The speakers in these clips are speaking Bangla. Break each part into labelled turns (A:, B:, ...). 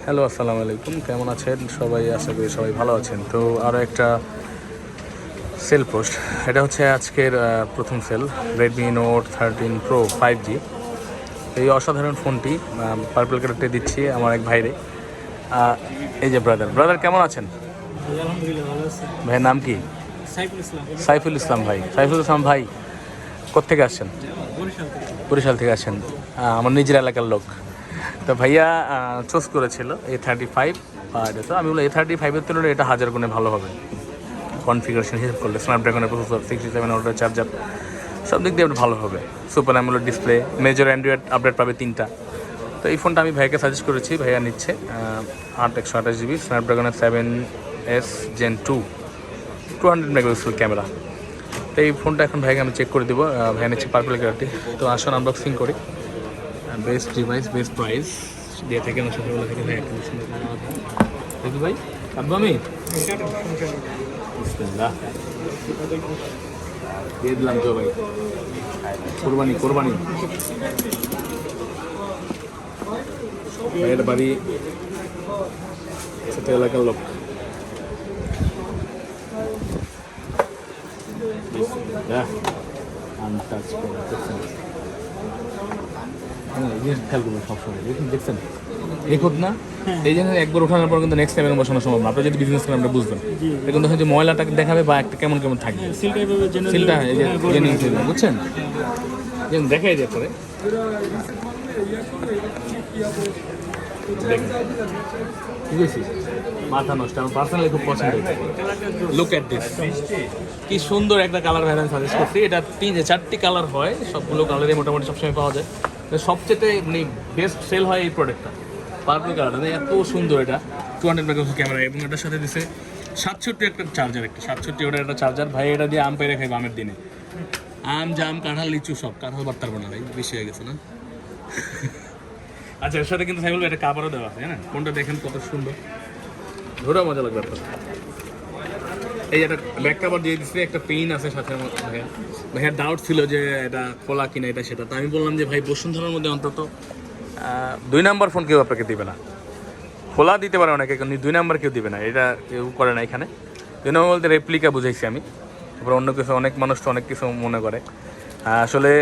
A: হ্যালো, আসসালামু আলাইকুম। কেমন আছেন সবাই? আশা করি সবাই ভালো আছেন। তো আরও একটা সেল পোস্ট, এটা হচ্ছে আজকের প্রথম sell, Redmi note 13 pro 5G। এই অসাধারণ ফোনটি পার্পল কালারটা দিচ্ছি আমার এক ভাইরে। এই যে ব্রাদার কেমন আছেন?
B: আলহামদুলিল্লাহ ভালো আছি।
A: ভাইয়ের নাম কি?
B: সাইফুল ইসলাম।
A: সাইফুল ইসলাম ভাই। সাইফুল ইসলাম ভাই কোত্থেকে আসছেন?
B: বরিশাল থেকে।
A: বরিশাল থেকে আসেন। আমার নিজের এলাকার লোক। তো ভাইয়া চুজ করেছিল A35। আর তো আমি বলি A35-এর তুলনায় এটা 1000 গুণে ভালো হবে কনফিগারেশন হিসেবে করলে। স্ন্যাপড্রাগনের প্রসেসর, 67 ওয়াটের চার্জার, সব দিক দিয়ে ভালো হবে। Super AMOLED display, major Android update পাবে 3টা। তো এই ফোনটা আমি ভাইকে সাজেস্ট করেছি, ভাইয়া নিচ্ছে 128GB স্ন্যাপড্রাগনের 7S Gen 2 200 megapixel camera. তো এই ফোনটা এখন ভাইকে আমি চেক করে দেবো। ভাইয়া নিচ্ছে পার্পল কালারটি। তো আসুন আনবক্সিং করি। বেস্ট ডিভাইস, বেস্ট প্রাইস দিয়ে থেকে আমার সাথে বলা থেকে ভাই একটা দেখি ভাই কাটবো আমি বিসমিল্লাহ দিয়ে দিলাম তো ভাই। কোরবানি ভাইয়ের বাড়ি সাথে এলাকার লোক। আনটাচ করে দেখছেন, এই জিনিস খেয়াল করবেন সবসময়। দেখছেন এই কোড না, এই জিনিস একবার ওঠানোর পর কিন্তু নেক্সট টাইম বসানো সম্ভব না। আপনার যদি বিজনেস করেন আমরা বুঝবেন। এখন দেখেন যে ময়লাটাকে দেখাবে বা একটা কেমন কেমন থাকবে সিলটা, এই যে জেনুইন সিল, বুঝছেন? যেমন দেখাই যায় পরে ঠিক আছে। মাথা নষ্ট, আমার পার্সোনালি খুব পছন্দ। লুক অ্যাট দিস, কি সুন্দর একটা কালার ভ্যারিয়েন্ট সাজেস্ট করছি। এটা 4টি কালার হয়, সবগুলো কালারে মোটামুটি সবসময় পাওয়া যায়। সবচেয়ে মানে বেস্ট সেল হয় এই প্রোডাক্টটা, পার্পল কালারটা। এত সুন্দর, এটা 200 মেগাপিক্সেল ক্যামেরা এবং এটার সাথে দিছে 67 একটা চার্জার, একটা 67 ওটার একটা চার্জার। ভাই এটা দিয়ে আম পেরে খাইব আমের দিনে। আম, জাম, কাঁঠাল, লিচু সব। কাঁঠাল পারতে পারবো না ভাই, বেশি হয়ে গেছে না? আচ্ছা, এর সাথে কিন্তু সাইকেল একটা কাপড়ও দেওয়া আছে, না? কোনটা দেখেন কত সুন্দর, ধরেও মজা লাগবে আপনার। এই একটা ব্যাক কাভার দিয়ে দিচ্ছে, একটা পেইন আছে সাথে। ভাইয়ার ডাউট ছিল যে এটা খোলা কিনা এটা সেটা। তো আমি বললাম যে ভাই বসুন্ধরার মধ্যে অন্তত 2 নাম্বার ফোন কেউ আপনাকে দিবে না। খোলা দিতে পারে অনেকে, কিন্তু 2 নাম্বার কেউ দিবে না, এটা কেউ করে না এখানে। 2 নাম্বার বলতে রেপ্লিকা বুঝাইছি আমি। তারপর অন্য কিছু, অনেক মানুষ তো অনেক কিছু মনে করে। আসলে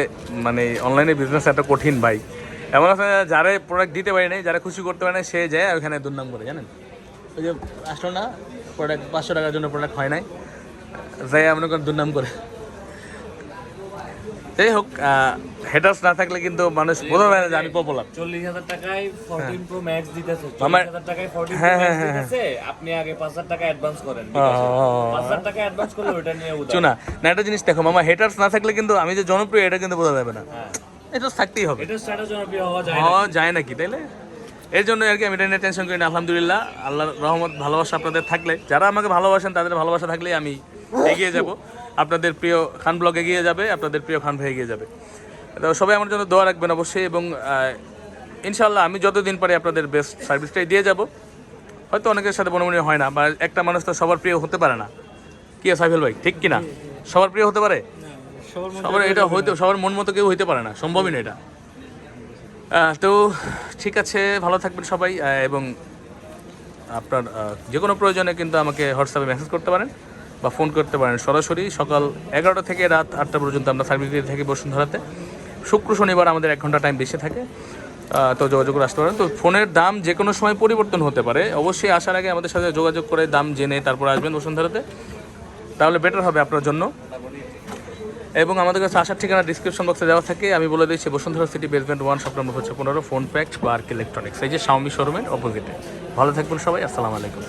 A: মানে অনলাইনে বিজনেস এত কঠিন ভাই। এমন আছে যারা প্রোডাক্ট দিতে পারে নাই, যারা খুশি করতে পারে না, সে যায় ওখানে দুর্নাম করে, জানেন? ওই যে আসলো না প্রোডাক্ট 500 টাকার জন্য প্রোডাক্ট হয় নাই, যাই মনে করেন দুর্নাম করে। যাই হোক, হেটার্স না থাকলে কিন্তু মানুষ বোঝা যায় না যে আমি পপুলার।
B: 40,000 টাকায় 14 প্রো ম্যাক্স দিতেছে। 40,000 টাকায় 14 প্রো ম্যাক্স দিতেছে। আপনি আগে 5,000 টাকা অ্যাডভান্স করেন। 5,000 টাকা অ্যাডভান্স করলে ওটা নিয়ে উদাও।
A: চুনা না, একটা জিনিস দেখো মামা, হেটার্স না থাকলে কিন্তু আমি যে জনপ্রিয় এটা কিন্তু বোঝা যাবে না। এটা থাকতেই হবে।
B: এটা স্ট্যাটাস জনপ্রিয় হওয়া
A: যায় নাকি, তাইলে? এর জন্য আর কি আমি এটা নিয়ে টেনশন করি না। আলহামদুলিল্লাহ, আল্লাহর রহমত, ভালোবাসা আপনাদের থাকলে, যারা আমাকে ভালোবাসেন তাদের ভালোবাসা থাকলেই আমি এগিয়ে যাব। আপনাদের প্রিয় খান ব্লগ এগিয়ে যাবে, আপনাদের প্রিয় খান ভাই এগিয়ে যাবে। তো সবাই আমার জন্য দোয়া রাখবেন অবশ্যই। এবং ইনশাআল্লাহ আমি যতদিন পারি আপনাদের বেস্ট সার্ভিসটাই দিয়ে যাব। হয়তো অনেকের সাথে মনে হয় না, বা একটা মানুষ তো সবার প্রিয় হতে পারে না। কি সাইফুল ভাই, ঠিক কি না? সবার প্রিয় হতে পারে, সবার এটা হইতে, সবার মন মতো কেউ হইতে পারে না, সম্ভবই না এটা। তো ঠিক আছে, ভালো থাকবেন সবাই। এবং আপনার যে কোনো প্রয়োজনে কিন্তু আমাকে হোয়াটসঅ্যাপে মেসেজ করতে পারেন বা ফোন করতে পারেন। সরাসরি সকাল 11টা থেকে রাত 8টা পর্যন্ত আমরা সার্ভিস দিয়ে থাকি বসুন্ধরাতে। শুক্র শনিবার আমাদের 1 ঘন্টা টাইম বেশি থাকে, তো যোগাযোগ করে আসতে পারেন। তো ফোনের দাম যে কোনো সময় পরিবর্তন হতে পারে, অবশ্যই আসার আগে আমাদের সাথে যোগাযোগ করে দাম জেনে তারপর আসবেন বসুন্ধরাতে, তাহলে বেটার হবে আপনার জন্য। এবং আমাদের কাছে আসার ঠিকানা ডিসক্রিপশন বক্সে দেওয়া থাকে। আমি বলে দিচ্ছি, Bashundhara city basement 1, shop number হচ্ছে 15, ফোন প্যাক্ট পার্ক ইলেকট্রনিক্স, এই যে শাওমি শোরুমের অপোজিটে। ভালো থাকবেন সবাই, আসসালামু আলাইকুম।